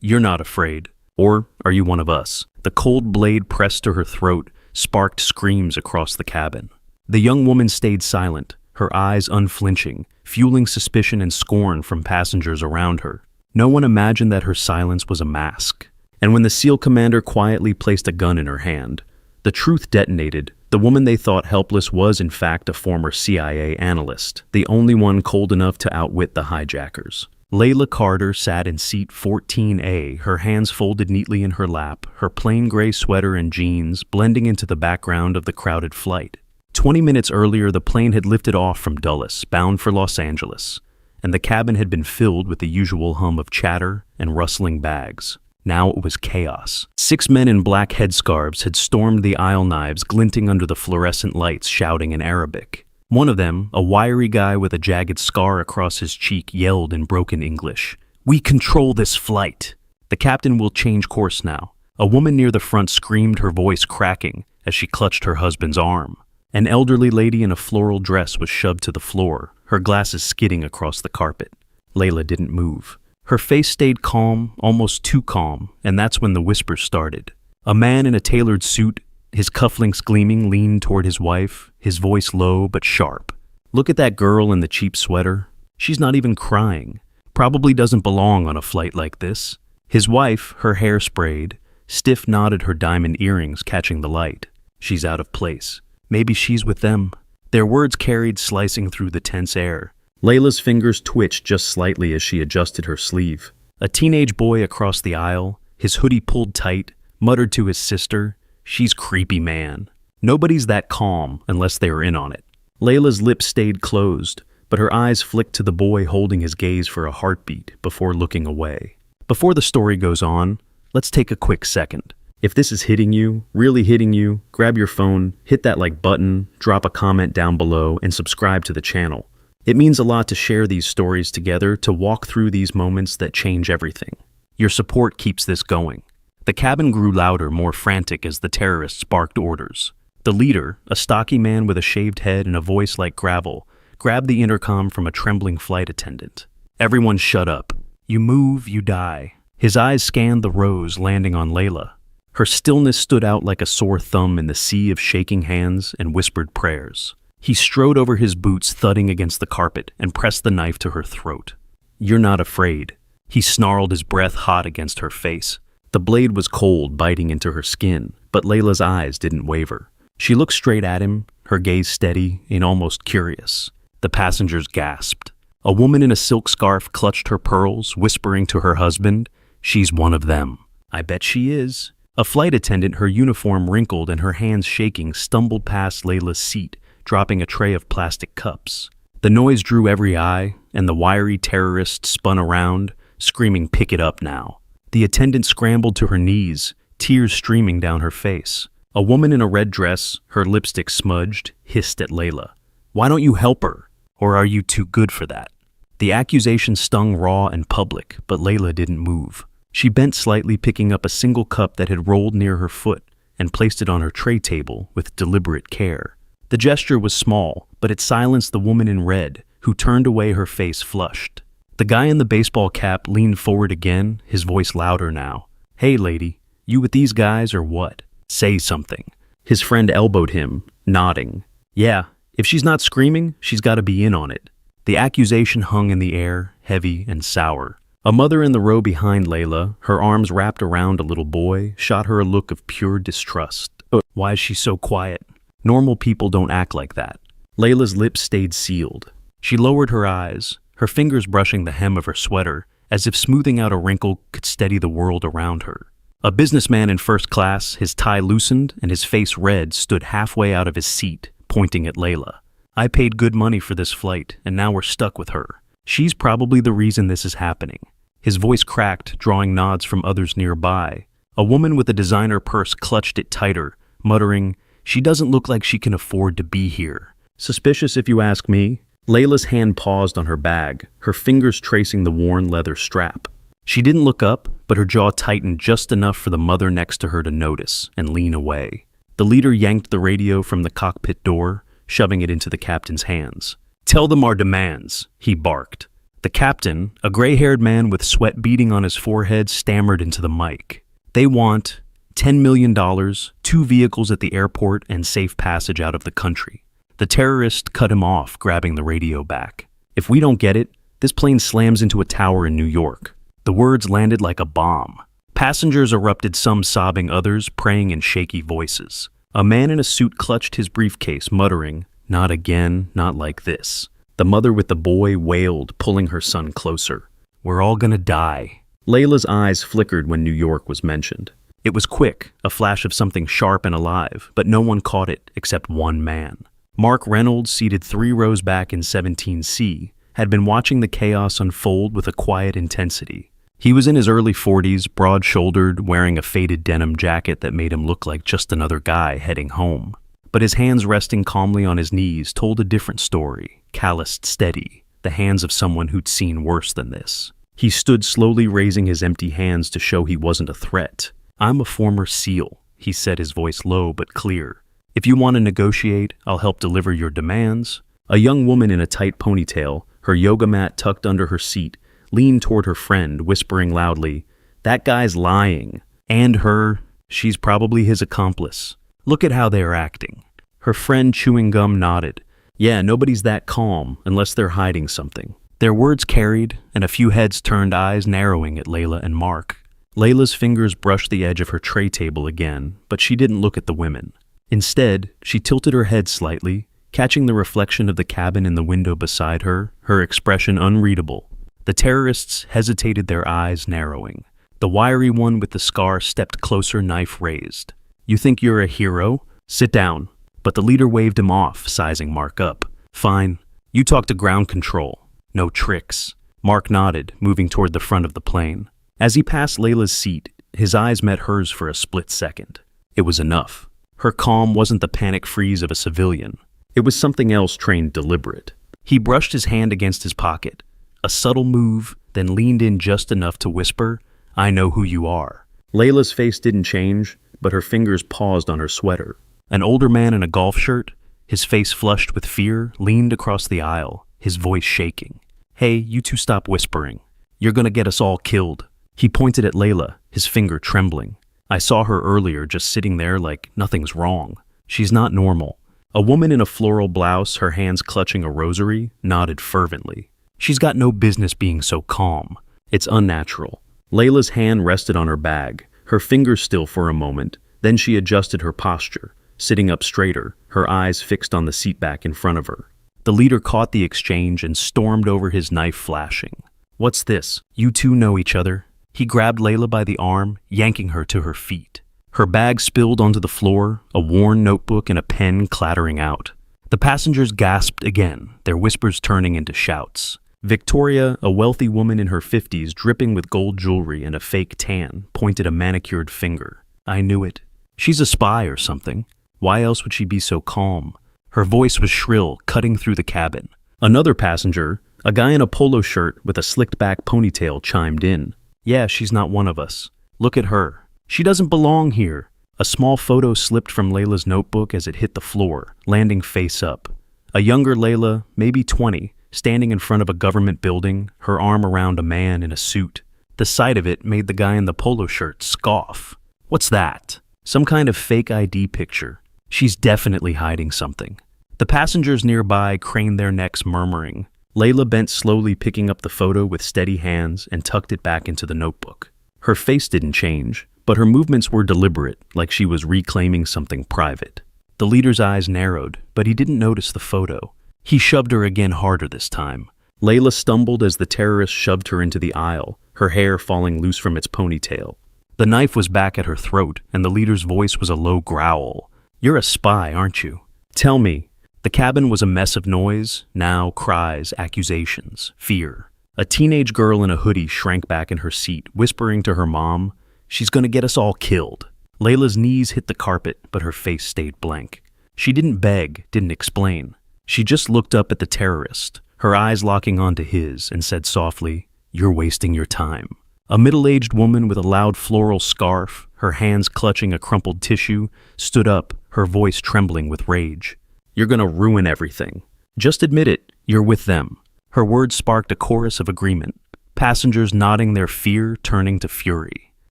You're not afraid. Or are you one of us? The cold blade pressed to her throat sparked screams across the cabin. The young woman stayed silent, her eyes unflinching, fueling suspicion and scorn from passengers around her. No one imagined that her silence was a mask. And when the SEAL commander quietly placed a gun in her hand, the truth detonated. The woman they thought helpless was in fact a former CIA analyst, the only one cold enough to outwit the hijackers. Layla Carter sat in seat 14A, her hands folded neatly in her lap, her plain gray sweater and jeans blending into the background of the crowded flight. 20 minutes earlier, the plane had lifted off from Dulles, bound for Los Angeles, and the cabin had been filled with the usual hum of chatter and rustling bags. Now it was chaos. 6 men in black headscarves had stormed the aisle, knives glinting under the fluorescent lights, shouting in Arabic. One of them, a wiry guy with a jagged scar across his cheek, yelled in broken English, "We control this flight. The captain will change course now." A woman near the front screamed, her voice cracking as she clutched her husband's arm. An elderly lady in a floral dress was shoved to the floor, her glasses skidding across the carpet. Layla didn't move. Her face stayed calm, almost too calm, and that's when the whispers started. A man in a tailored suit, his cufflinks gleaming, leaned toward his wife, his voice low but sharp. "Look at that girl in the cheap sweater. She's not even crying. Probably doesn't belong on a flight like this." His wife, her hair sprayed, stiff nodded, her diamond earrings catching the light. "She's out of place. Maybe she's with them." Their words carried, slicing through the tense air. Layla's fingers twitched just slightly as she adjusted her sleeve. A teenage boy across the aisle, his hoodie pulled tight, muttered to his sister, "She's creepy, man." Nobody's that calm unless they are in on it. Layla's lips stayed closed, but her eyes flicked to the boy, holding his gaze for a heartbeat before looking away. Before the story goes on, let's take a quick second. If this is hitting you, really hitting you, grab your phone, hit that like button, drop a comment down below, and subscribe to the channel. It means a lot to share these stories together, to walk through these moments that change everything. Your support keeps this going. The cabin grew louder, more frantic as the terrorists barked orders. The leader, a stocky man with a shaved head and a voice like gravel, grabbed the intercom from a trembling flight attendant. "Everyone shut up. You move, you die." His eyes scanned the rows, landing on Layla. Her stillness stood out like a sore thumb in the sea of shaking hands and whispered prayers. He strode over his boots, thudding against the carpet, and pressed the knife to her throat. "You're not afraid." He snarled, his breath hot against her face. The blade was cold, biting into her skin, but Layla's eyes didn't waver. She looked straight at him, her gaze steady and almost curious. The passengers gasped. A woman in a silk scarf clutched her pearls, whispering to her husband, "She's one of them." "I bet she is." A flight attendant, her uniform wrinkled and her hands shaking, stumbled past Layla's seat, dropping a tray of plastic cups. The noise drew every eye, and the wiry terrorist spun around, screaming, "Pick it up now." The attendant scrambled to her knees, tears streaming down her face. A woman in a red dress, her lipstick smudged, hissed at Layla, "Why don't you help her? Or are you too good for that?" The accusation stung raw and public, but Layla didn't move. She bent slightly, picking up a single cup that had rolled near her foot, and placed it on her tray table with deliberate care. The gesture was small, but it silenced the woman in red, who turned away, her face flushed. The guy in the baseball cap leaned forward again, his voice louder now. "Hey, lady, you with these guys or what? Say something." His friend elbowed him, nodding. "Yeah, if she's not screaming, she's got to be in on it." The accusation hung in the air, heavy and sour. A mother in the row behind Layla, her arms wrapped around a little boy, shot her a look of pure distrust. Why is she so quiet? Normal people don't act like that. Layla's lips stayed sealed. She lowered her eyes, her fingers brushing the hem of her sweater, as if smoothing out a wrinkle could steady the world around her. A businessman in first class, his tie loosened and his face red, stood halfway out of his seat, pointing at Layla. "I paid good money for this flight, and now we're stuck with her. She's probably the reason this is happening." His voice cracked, drawing nods from others nearby. A woman with a designer purse clutched it tighter, muttering, "She doesn't look like she can afford to be here." Suspicious if you ask me. Layla's hand paused on her bag, her fingers tracing the worn leather strap. She didn't look up, but her jaw tightened just enough for the mother next to her to notice and lean away. The leader yanked the radio from the cockpit door, shoving it into the captain's hands. "Tell them our demands," he barked. The captain, a gray-haired man with sweat beading on his forehead, stammered into the mic. They want $10 million, 2 vehicles at the airport, and safe passage out of the country. The terrorist cut him off, grabbing the radio back. If we don't get it, this plane slams into a tower in New York. The words landed like a bomb. Passengers erupted, some sobbing, others praying in shaky voices. A man in a suit clutched his briefcase, muttering, "Not again, not like this." The mother with the boy wailed, pulling her son closer. "We're all gonna die." Layla's eyes flickered when New York was mentioned. It was quick, a flash of something sharp and alive, but no one caught it except one man. Mark Reynolds, seated 3 rows back in 17C, had been watching the chaos unfold with a quiet intensity. He was in his early 40s, broad-shouldered, wearing a faded denim jacket that made him look like just another guy heading home. But his hands resting calmly on his knees told a different story, calloused, steady, the hands of someone who'd seen worse than this. He stood slowly, raising his empty hands to show he wasn't a threat. "I'm a former SEAL," he said, his voice low but clear. "If you want to negotiate, I'll help deliver your demands." A young woman in a tight ponytail, her yoga mat tucked under her seat, leaned toward her friend, whispering loudly, "That guy's lying. And her, she's probably his accomplice. Look at how they're acting." Her friend, chewing gum, nodded. "Yeah, nobody's that calm unless they're hiding something." Their words carried, and a few heads turned, eyes narrowing at Layla and Mark. Layla's fingers brushed the edge of her tray table again, but she didn't look at the women. Instead, she tilted her head slightly, catching the reflection of the cabin in the window beside her, her expression unreadable. The terrorists hesitated, their eyes narrowing. The wiry one with the scar stepped closer, knife raised. "You think you're a hero? Sit down." But the leader waved him off, sizing Mark up. "Fine. You talk to ground control. No tricks." Mark nodded, moving toward the front of the plane. As he passed Layla's seat, his eyes met hers for a split second. It was enough. Her calm wasn't the panic freeze of a civilian. It was something else, trained, deliberate. He brushed his hand against his pocket. A subtle move, then leaned in just enough to whisper, "I know who you are." Layla's face didn't change, but her fingers paused on her sweater. An older man in a golf shirt, his face flushed with fear, leaned across the aisle, his voice shaking. "Hey, you two, stop whispering. You're gonna get us all killed." He pointed at Layla, his finger trembling. "I saw her earlier, just sitting there like nothing's wrong. She's not normal." A woman in a floral blouse, her hands clutching a rosary, nodded fervently. "She's got no business being so calm. It's unnatural." Layla's hand rested on her bag, her fingers still for a moment, then she adjusted her posture, sitting up straighter, her eyes fixed on the seatback in front of her. The leader caught the exchange and stormed over, his knife flashing. "What's this? You two know each other?" He grabbed Layla by the arm, yanking her to her feet. Her bag spilled onto the floor, a worn notebook and a pen clattering out. The passengers gasped again, their whispers turning into shouts. Victoria, a wealthy woman in her 50s, dripping with gold jewelry and a fake tan, pointed a manicured finger. "I knew it. She's a spy or something. Why else would she be so calm?" Her voice was shrill, cutting through the cabin. Another passenger, a guy in a polo shirt with a slicked-back ponytail, chimed in. "Yeah, she's not one of us. Look at her. She doesn't belong here." A small photo slipped from Layla's notebook as it hit the floor, landing face up. A younger Layla, maybe 20, standing in front of a government building, her arm around a man in a suit. The sight of it made the guy in the polo shirt scoff. "What's that? Some kind of fake ID picture. She's definitely hiding something." The passengers nearby craned their necks, murmuring. Layla bent slowly, picking up the photo with steady hands, and tucked it back into the notebook. Her face didn't change, but her movements were deliberate, like she was reclaiming something private. The leader's eyes narrowed, but he didn't notice the photo. He shoved her again, harder this time. Layla stumbled as the terrorist shoved her into the aisle, her hair falling loose from its ponytail. The knife was back at her throat, and the leader's voice was a low growl. "You're a spy, aren't you? Tell me." The cabin was a mess of noise, now cries, accusations, fear. A teenage girl in a hoodie shrank back in her seat, whispering to her mom, "She's gonna get us all killed." Layla's knees hit the carpet, but her face stayed blank. She didn't beg, didn't explain. She just looked up at the terrorist, her eyes locking onto his, and said softly, "You're wasting your time." A middle-aged woman with a loud floral scarf, her hands clutching a crumpled tissue, stood up, her voice trembling with rage. "You're gonna ruin everything. Just admit it, you're with them." Her words sparked a chorus of agreement, passengers nodding, their fear turning to fury.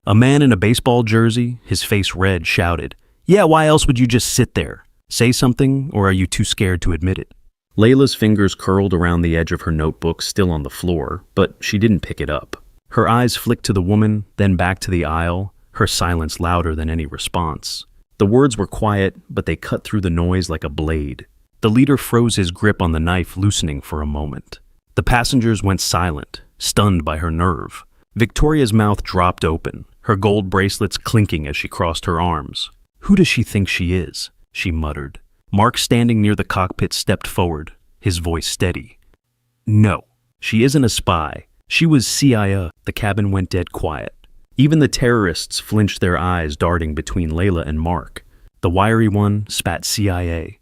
A man in a baseball jersey, his face red, shouted, "Yeah, why else would you just sit there? Say something, or are you too scared to admit it?" Layla's fingers curled around the edge of her notebook, still on the floor, but she didn't pick it up. Her eyes flicked to the woman, then back to the aisle, her silence louder than any response. The words were quiet, but they cut through the noise like a blade. The leader froze his grip on the knife, loosening for a moment. The passengers went silent, stunned by her nerve. Victoria's mouth dropped open, her gold bracelets clinking as she crossed her arms. "Who does she think she is?" she muttered. Mark, standing near the cockpit, stepped forward, his voice steady. "No, she isn't a spy. She was CIA." The cabin went dead quiet. Even the terrorists flinched, their eyes darting between Layla and Mark. The wiry one spat CIA.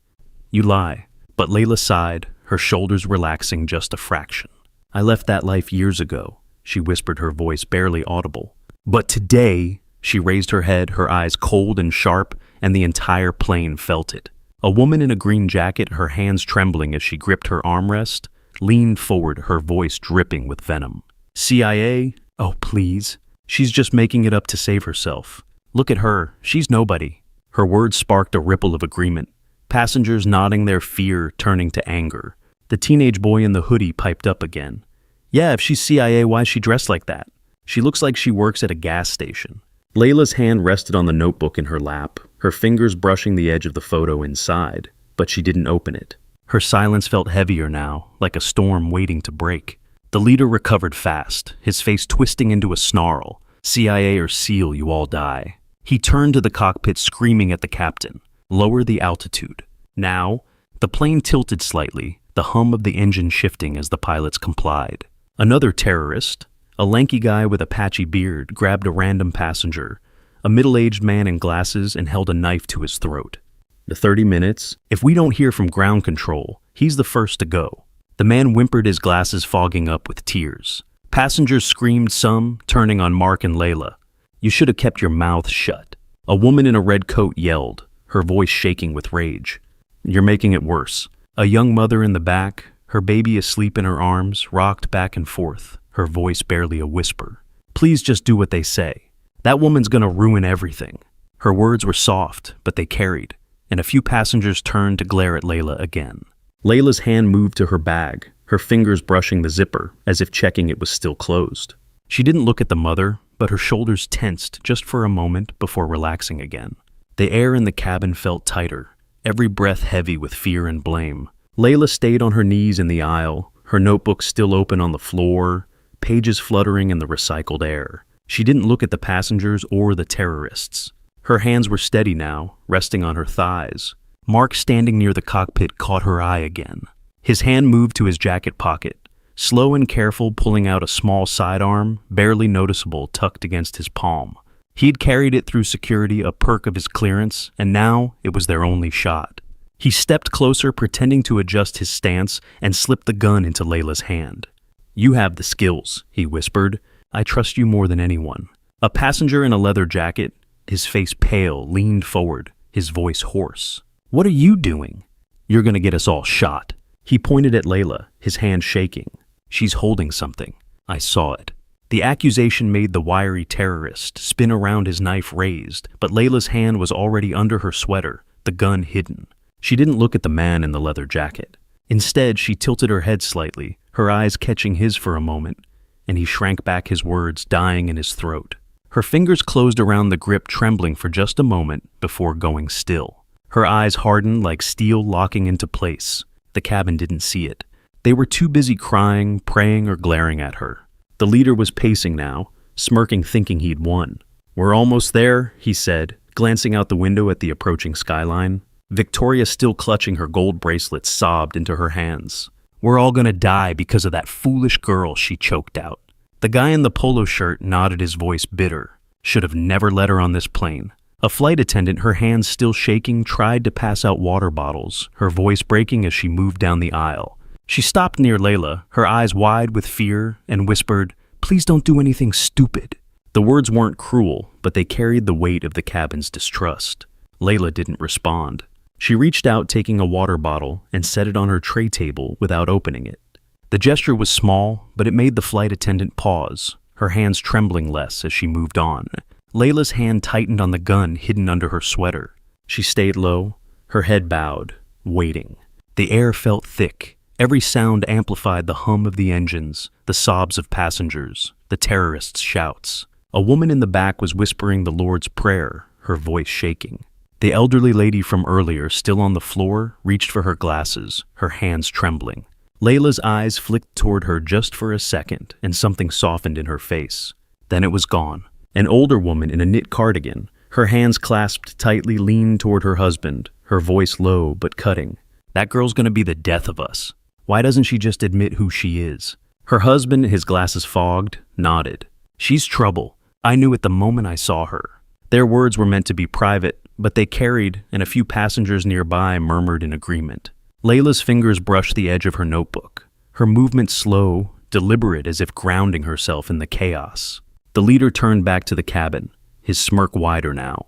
"You lie." But Layla sighed, her shoulders relaxing just a fraction. "I left that life years ago," she whispered, her voice barely audible. "But today," she raised her head, her eyes cold and sharp, and the entire plane felt it. A woman in a green jacket, her hands trembling as she gripped her armrest, leaned forward, her voice dripping with venom. "CIA? Oh, please. She's just making it up to save herself. Look at her. She's nobody." Her words sparked a ripple of agreement, passengers nodding, their fear turning to anger. The teenage boy in the hoodie piped up again. "Yeah, if she's CIA, why's she dressed like that? She looks like she works at a gas station." Layla's hand rested on the notebook in her lap, her fingers brushing the edge of the photo inside, but she didn't open it. Her silence felt heavier now, like a storm waiting to break. The leader recovered fast, his face twisting into a snarl. "CIA or SEAL, you all die." He turned to the cockpit, screaming at the captain, "Lower the altitude." Now, the plane tilted slightly, the hum of the engine shifting as the pilots complied. Another terrorist, a lanky guy with a patchy beard, grabbed a random passenger, a middle-aged man in glasses, and held a knife to his throat. "The 30 minutes? If we don't hear from ground control, he's the first to go." The man whimpered, his glasses fogging up with tears. Passengers screamed, some turning on Mark and Layla. "You should have kept your mouth shut." A woman in a red coat yelled, her voice shaking with rage. "You're making it worse." A young mother in the back, her baby asleep in her arms, rocked back and forth, her voice barely a whisper. "Please just do what they say. That woman's gonna ruin everything." Her words were soft, but they carried, and a few passengers turned to glare at Layla again. Layla's hand moved to her bag, her fingers brushing the zipper, as if checking it was still closed. She didn't look at the mother, but her shoulders tensed just for a moment before relaxing again. The air in the cabin felt tighter, every breath heavy with fear and blame. Layla stayed on her knees in the aisle, her notebook still open on the floor, pages fluttering in the recycled air. She didn't look at the passengers or the terrorists. Her hands were steady now, resting on her thighs. Mark, standing near the cockpit, caught her eye again. His hand moved to his jacket pocket, slow and careful, pulling out a small sidearm, barely noticeable, tucked against his palm. He'd carried it through security, a perk of his clearance, and now it was their only shot. He stepped closer, pretending to adjust his stance, and slipped the gun into Layla's hand. "You have the skills," he whispered. "I trust you more than anyone." A passenger in a leather jacket, his face pale, leaned forward, his voice hoarse. "What are you doing?" "You're gonna get us all shot." He pointed at Layla, his hand shaking. "She's holding something. I saw it." The accusation made the wiry terrorist spin around, his knife raised, but Layla's hand was already under her sweater, the gun hidden. She didn't look at the man in the leather jacket. Instead, she tilted her head slightly, her eyes catching his for a moment, and he shrank back, his words dying in his throat. Her fingers closed around the grip, trembling for just a moment before going still. Her eyes hardened like steel, locking into place. The cabin didn't see it. They were too busy crying, praying, or glaring at her. The leader was pacing now, smirking, thinking he'd won. "We're almost there," he said, glancing out the window at the approaching skyline. Victoria, still clutching her gold bracelet, sobbed into her hands. "We're all gonna die because of that foolish girl," she choked out. The guy in the polo shirt nodded, his voice bitter. "Should have never let her on this plane." A flight attendant, her hands still shaking, tried to pass out water bottles, her voice breaking as she moved down the aisle. She stopped near Layla, her eyes wide with fear, and whispered, "Please don't do anything stupid." The words weren't cruel, but they carried the weight of the cabin's distrust. Layla didn't respond. She reached out, taking a water bottle, and set it on her tray table without opening it. The gesture was small, but it made the flight attendant pause, her hands trembling less as she moved on. Layla's hand tightened on the gun hidden under her sweater. She stayed low, her head bowed, waiting. The air felt thick. Every sound amplified the hum of the engines, the sobs of passengers, the terrorists' shouts. A woman in the back was whispering the Lord's Prayer, her voice shaking. The elderly lady from earlier, still on the floor, reached for her glasses, her hands trembling. Layla's eyes flicked toward her just for a second, and something softened in her face. Then it was gone. An older woman in a knit cardigan, her hands clasped tightly, leaned toward her husband, her voice low but cutting. "That girl's gonna be the death of us. Why doesn't she just admit who she is?" Her husband, his glasses fogged, nodded. "She's trouble. I knew it the moment I saw her." Their words were meant to be private, but they carried, and a few passengers nearby murmured in agreement. Layla's fingers brushed the edge of her notebook, her movement slow, deliberate, as if grounding herself in the chaos. The leader turned back to the cabin, his smirk wider now.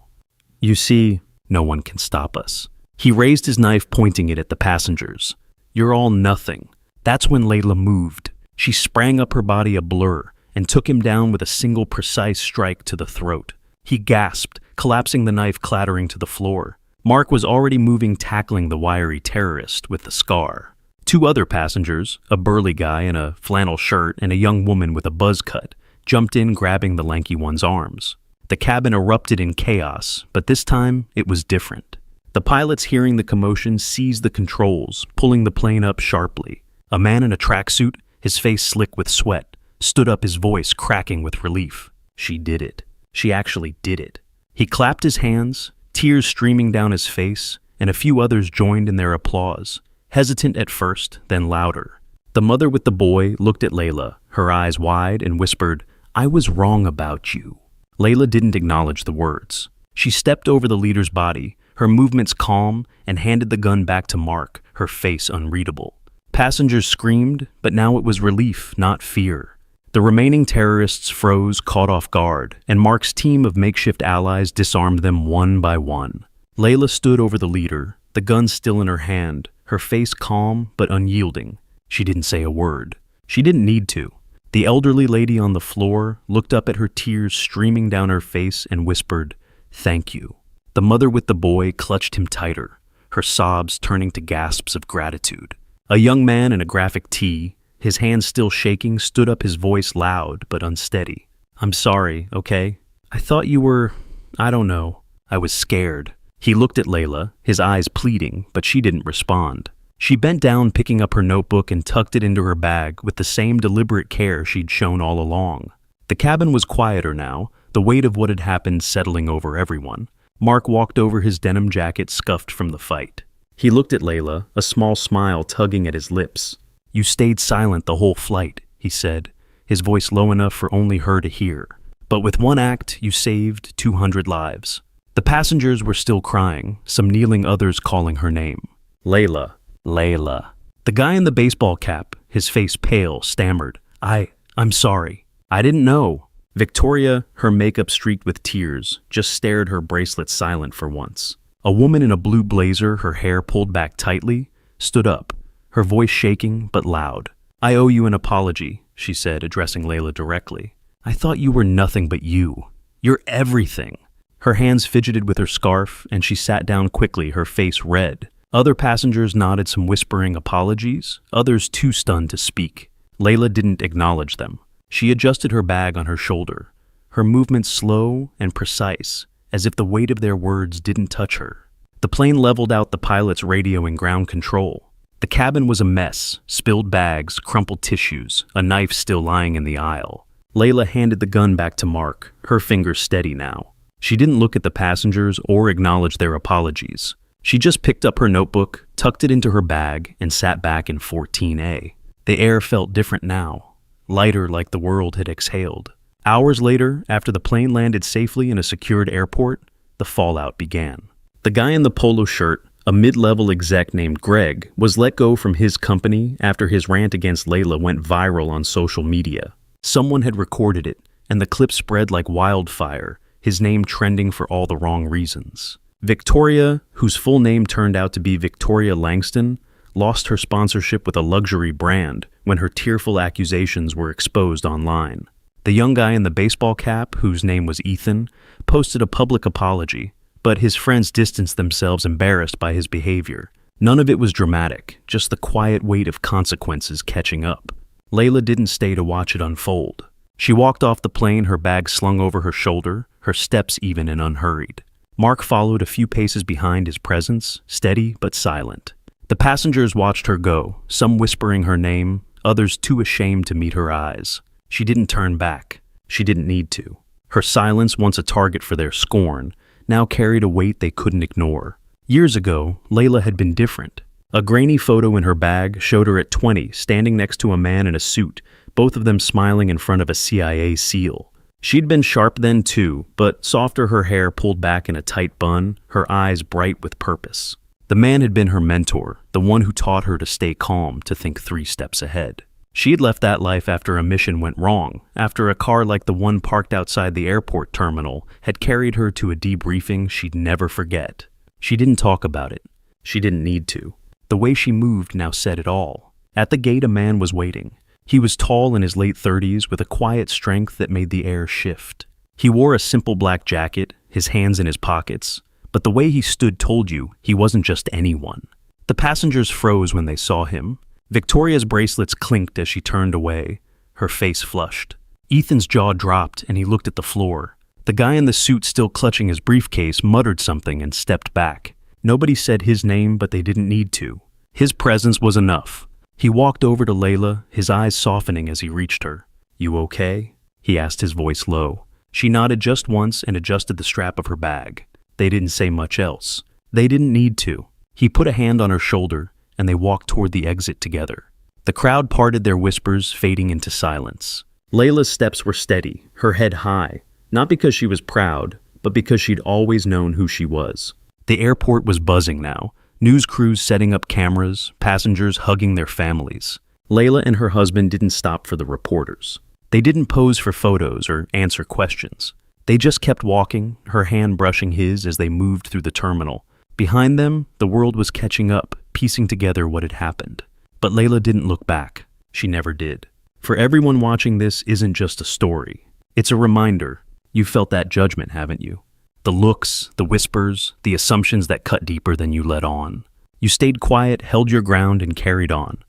"You see, no one can stop us." He raised his knife, pointing it at the passengers. "You're all nothing." That's when Layla moved. She sprang up, her body a blur, and took him down with a single precise strike to the throat. He gasped, collapsing, the knife clattering to the floor. Mark was already moving, tackling the wiry terrorist with the scar. Two other passengers, a burly guy in a flannel shirt and a young woman with a buzz cut, jumped in, grabbing the lanky one's arms. The cabin erupted in chaos, but this time it was different. The pilots, hearing the commotion, seized the controls, pulling the plane up sharply. A man in a tracksuit, his face slick with sweat, stood up, his voice cracking with relief. She did it. She actually did it. He clapped his hands, tears streaming down his face, and a few others joined in their applause, hesitant at first, then louder. The mother with the boy looked at Layla, her eyes wide, and whispered, "I was wrong about you." Layla didn't acknowledge the words. She stepped over the leader's body, her movements calm, and handed the gun back to Mark, her face unreadable. Passengers screamed, but now it was relief, not fear. The remaining terrorists froze, caught off guard, and Mark's team of makeshift allies disarmed them one by one. Layla stood over the leader, the gun still in her hand, her face calm but unyielding. She didn't say a word. She didn't need to. The elderly lady on the floor looked up at her, tears streaming down her face, and whispered, "Thank you." The mother with the boy clutched him tighter, her sobs turning to gasps of gratitude. A young man in a graphic tee, his hands still shaking, stood up, his voice loud but unsteady. "I'm sorry, okay? I thought you were, I don't know. I was scared." He looked at Layla, his eyes pleading, but she didn't respond. She bent down, picking up her notebook, and tucked it into her bag with the same deliberate care she'd shown all along. The cabin was quieter now, the weight of what had happened settling over everyone. Mark walked over, his denim jacket scuffed from the fight. He looked at Layla, a small smile tugging at his lips. "You stayed silent the whole flight," he said, his voice low enough for only her to hear. "But with one act, you saved 200 lives." The passengers were still crying, some kneeling, others calling her name. "Layla, Layla." The guy in the baseball cap, his face pale, stammered, I'm sorry. I didn't know." Victoria, her makeup streaked with tears, just stared, her bracelet silent for once. A woman in a blue blazer, her hair pulled back tightly, stood up, her voice shaking but loud. "I owe you an apology," she said, addressing Layla directly. "I thought you were nothing but you. You're everything." Her hands fidgeted with her scarf, and she sat down quickly, her face red. Other passengers nodded, some whispering apologies, others too stunned to speak. Layla didn't acknowledge them. She adjusted her bag on her shoulder, her movements slow and precise, as if the weight of their words didn't touch her. The plane leveled out, the pilots radioing ground control. The cabin was a mess, spilled bags, crumpled tissues, a knife still lying in the aisle. Layla handed the gun back to Mark, her fingers steady now. She didn't look at the passengers or acknowledge their apologies. She just picked up her notebook, tucked it into her bag, and sat back in 14A. The air felt different now, lighter, like the world had exhaled. Hours later, after the plane landed safely in a secured airport, the fallout began. The guy in the polo shirt, a mid-level exec named Greg, was let go from his company after his rant against Layla went viral on social media. Someone had recorded it, and the clip spread like wildfire, his name trending for all the wrong reasons. Victoria, whose full name turned out to be Victoria Langston, lost her sponsorship with a luxury brand when her tearful accusations were exposed online. The young guy in the baseball cap, whose name was Ethan, posted a public apology, but his friends distanced themselves embarrassed by his behavior. None of it was dramatic, just the quiet weight of consequences catching up. Layla didn't stay to watch it unfold. She walked off the plane, her bag slung over her shoulder, her steps even and unhurried. Mark followed a few paces behind his presence, steady but silent. The passengers watched her go, some whispering her name, others too ashamed to meet her eyes. She didn't turn back. She didn't need to. Her silence, once a target for their scorn, now carried a weight they couldn't ignore. Years ago, Layla had been different. A grainy photo in her bag showed her at 20, standing next to a man in a suit, both of them smiling in front of a CIA SEAL. She'd been sharp then too, but softer, her hair pulled back in a tight bun, her eyes bright with purpose. The man had been her mentor, the one who taught her to stay calm, to think 3 steps ahead. She had left that life after a mission went wrong, after a car like the one parked outside the airport terminal had carried her to a debriefing she'd never forget. She didn't talk about it. She didn't need to. The way she moved now said it all. At the gate, a man was waiting. He was tall, in his late 30s, with a quiet strength that made the air shift. He wore a simple black jacket, his hands in his pockets, but the way he stood told you he wasn't just anyone. The passengers froze when they saw him. Victoria's bracelets clinked as she turned away, her face flushed. Ethan's jaw dropped and he looked at the floor. The guy in the suit, still clutching his briefcase, muttered something and stepped back. Nobody said his name, but they didn't need to. His presence was enough. He walked over to Layla, his eyes softening as he reached her. "You okay?" he asked, his voice low. She nodded just once and adjusted the strap of her bag. They didn't say much else. They didn't need to. He put a hand on her shoulder, and they walked toward the exit together. The crowd parted, their whispers fading into silence. Layla's steps were steady, her head high, not because she was proud, but because she'd always known who she was. The airport was buzzing now, news crews setting up cameras, passengers hugging their families. Layla and her husband didn't stop for the reporters. They didn't pose for photos or answer questions. They just kept walking, her hand brushing his as they moved through the terminal. Behind them, the world was catching up, piecing together what had happened. But Layla didn't look back. She never did. For everyone watching, this isn't just a story. It's a reminder. You've felt that judgment, haven't you? The looks, the whispers, the assumptions that cut deeper than you let on. You stayed quiet, held your ground, and carried on.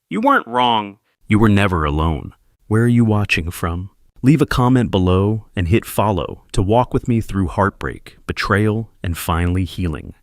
You weren't wrong. You were never alone. Where are you watching from? Leave a comment below and hit follow to walk with me through heartbreak, betrayal, and finally healing.